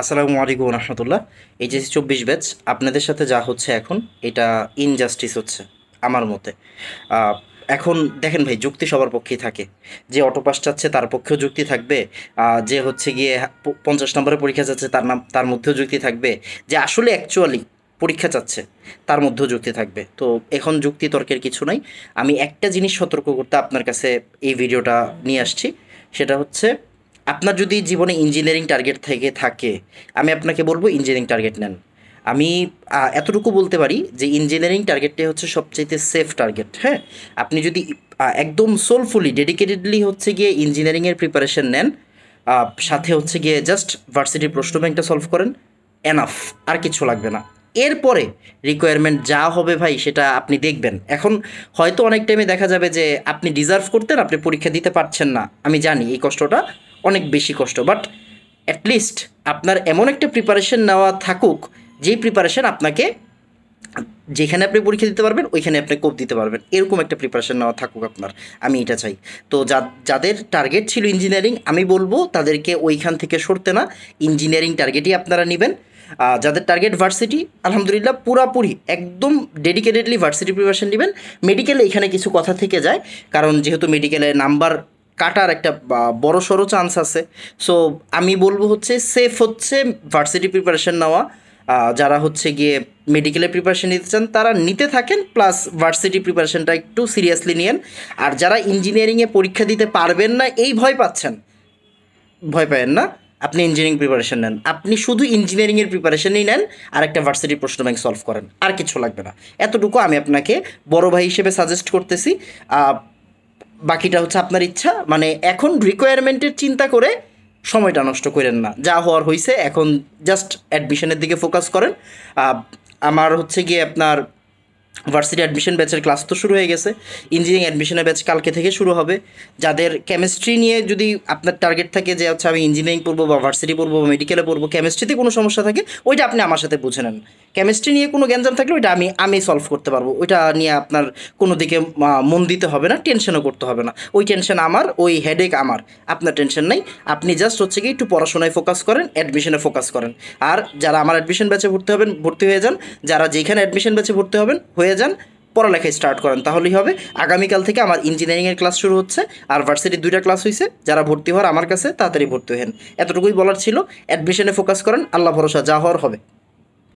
আসসালামু আলাইকুম রহমতুল্লাহ। HSC 24 batch আপনাদের সাথে যা হচ্ছে এখন, এটা ইনজাস্টিস হচ্ছে আমার মতে। আহ, এখন দেখেন ভাই, যুক্তি সবার পক্ষেই থাকে। যে অটো পাস চাচ্ছে তার পক্ষেও যুক্তি থাকবে, যে হচ্ছে গিয়ে 50 নম্বরের পরীক্ষা চাচ্ছে তার মধ্যেও যুক্তি থাকবে, যে আসলে অ্যাকচুয়ালি পরীক্ষা চাচ্ছে তার মধ্যেও যুক্তি থাকবে। তো এখন যুক্তি তর্কের কিছু নাই। আমি একটা জিনিস সতর্ক করতে আপনার কাছে এই ভিডিওটা নিয়ে আসছি। সেটা হচ্ছে, আপনার যদি জীবনে ইঞ্জিনিয়ারিং টার্গেট থেকে থাকে, আমি আপনাকে বলবো ইঞ্জিনিয়ারিং টার্গেট নেন। আমি এতটুকু বলতে পারি যে ইঞ্জিনিয়ারিং টার্গেটটাই হচ্ছে সবচাইতে সেফ টার্গেট। হ্যাঁ, আপনি যদি একদম সোলফুলি ডেডিকেটেডলি হচ্ছে গিয়ে ইঞ্জিনিয়ারিংয়ের প্রিপারেশন নেন, সাথে হচ্ছে গিয়ে জাস্ট ভার্সিটির প্রশ্ন ব্যাংকটা সলভ করেন, এনাফ, আর কিছু লাগবে না। এরপরে রিকোয়ারমেন্ট যা হবে ভাই সেটা আপনি দেখবেন। এখন হয়তো অনেক টাইমে দেখা যাবে যে আপনি ডিজার্ভ করতেন, আপনি পরীক্ষা দিতে পারছেন না। আমি জানি এই কষ্টটা অনেক বেশি কষ্ট, বাট অ্যাটলিস্ট আপনার এমন একটা প্রিপারেশন নেওয়া থাকুক, যেই প্রিপারেশন আপনাকে যেখানে আপনি পরীক্ষা দিতে পারবেন ওইখানে আপনি কোপ দিতে পারবেন, এরকম একটা প্রিপারেশন নেওয়া থাকুক আপনার। আমি এটা চাই। তো যাদের টার্গেট ছিল ইঞ্জিনিয়ারিং, আমি বলবো তাদেরকে ওইখান থেকে সরতে না, ইঞ্জিনিয়ারিং টার্গেটই আপনারা নেবেন। যাদের টার্গেট ভার্সিটি, আলহামদুলিল্লাহ পুরাপুরি একদম ডেডিকেটেডলি ভার্সিটি প্রিপারেশন নেবেন। মেডিকেলে এখানে কিছু কথা থেকে যায়, কারণ যেহেতু মেডিকেলে নাম্বার কাটার একটা বড় সড়ো চান্স আছে। সো আমি বলবো হচ্ছে সেফ হচ্ছে ভার্সিটি প্রিপারেশন নেওয়া। যারা হচ্ছে গিয়ে মেডিকেলের প্রিপারেশন নিতে চান তারা নিতে থাকেন, প্লাস ভার্সিটি প্রিপারেশনটা একটু সিরিয়াসলি নিয়েন। আর যারা ইঞ্জিনিয়ারিংয়ে পরীক্ষা দিতে পারবেন না এই ভয় পাচ্ছেন, ভয় পাবেন না, আপনি ইঞ্জিনিয়ারিং প্রিপারেশন নেন। আপনি শুধু ইঞ্জিনিয়ারিংয়ের প্রিপারেশনই নেন, আর একটা ভার্সিটির প্রশ্ন ব্যাংক সলভ করেন, আর কিছু লাগবে না। এতটুকু আমি আপনাকে বড় ভাই হিসেবে সাজেস্ট করতেছি। বাকিটা হচ্ছে আপনার ইচ্ছা। মানে এখন রিকোয়ারমেন্টের চিন্তা করে সময়টা নষ্ট করেন না, যা হওয়ার হয়েছে। এখন জাস্ট অ্যাডমিশনের দিকে ফোকাস করেন। আমার হচ্ছে গিয়ে আপনার ভার্সিটি অ্যাডমিশন ব্যাচের ক্লাস তো শুরু হয়ে গেছে। ইঞ্জিনিয়ারিং অ্যাডমিশনের ব্যাচ কালকে থেকে শুরু হবে। যাদের কেমিস্ট্রি নিয়ে যদি আপনার টার্গেট থাকে যে আচ্ছা আমি ইঞ্জিনিয়ারিং পড়বো বা ভার্সিটি পড়বো বা মেডিকেলে পড়বো, কেমিস্ট্রিতে কোনো সমস্যা থাকে ওইটা আপনি আমার সাথে বুঝে নেন। কেমিস্ট্রি নিয়ে কোনো গ্যাঞ্জাম থাকলে ওইটা আমি সলভ করতে পারবো। ওইটা নিয়ে আপনার কোনো দিকে মন দিতে হবে না, টেনশনও করতে হবে না। ওই টেনশন আমার, ওই হেডেক আমার, আপনার টেনশন নাই। আপনি জাস্ট হচ্ছে কি একটু পড়াশোনায় ফোকাস করেন, অ্যাডমিশনে ফোকাস করেন। আর যারা আমার অ্যাডমিশন ব্যাচে ভর্তি হবেন ভর্তি হয়ে যান, যারা যেখানে অ্যাডমিশন ব্যাচে ভর্তি হবেন হয়ে যান, পড়ালেখায় স্টার্ট করেন, তাহলেই হবে। আগামীকাল থেকে আমার ইঞ্জিনিয়ারিংয়ের ক্লাস শুরু হচ্ছে, আর ভার্সিটির 2টা ক্লাস হয়েছে। যারা ভর্তি হওয়ার আমার কাছে তাড়াতাড়ি ভর্তি হন, এতটুকুই বলার ছিল। অ্যাডমিশনে ফোকাস করেন, আল্লাহ ভরসা, যা হওয়ার হবে।